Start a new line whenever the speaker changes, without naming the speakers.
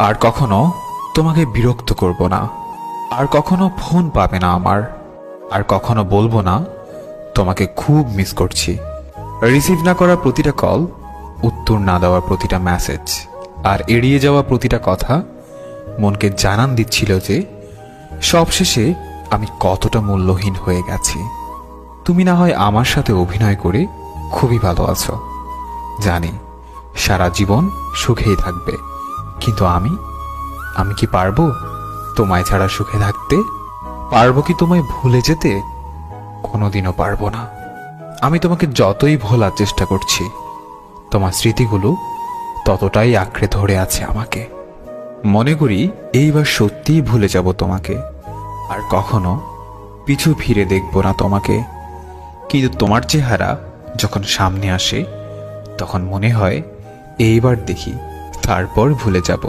আর কখনো তোমাকে বিরক্ত করব না, আর কখনো ফোন পাবে না আমার, আর কখনো বলবো না তোমাকে খুব মিস করছি। রিসিভ না করা প্রতিটা কল, উত্তর না দেওয়া প্রতিটা মেসেজ, আর এড়িয়ে যাওয়া প্রতিটা কথা মনকে জানান দিচ্ছিল যে সবশেষে আমি কতটা মূল্যহীন হয়ে গেছি। তুমি না হয় আমার সাথে অভিনয় করে খুবই ভালো আছো, জানি সারা জীবন সুখেই থাকবে, কিন্তু আমি আমি কি পারবো তোমায় ছাড়া সুখে থাকতে? পারবো কি তোমায় ভুলে যেতে? কোনোদিনও পারবো না। আমি তোমাকে যতই ভোলার চেষ্টা করছি, তোমার স্মৃতিগুলো ততটাই আঁকড়ে ধরে আছে আমাকে। মনে করি এইবার সত্যিই ভুলে যাব তোমাকে, আর কখনো পিছু ফিরে দেখব না তোমাকে। কিন্তু তোমার চেহারা যখন সামনে আসে, তখন মনে হয় এইবার দেখি, তারপর ভুলে যাব।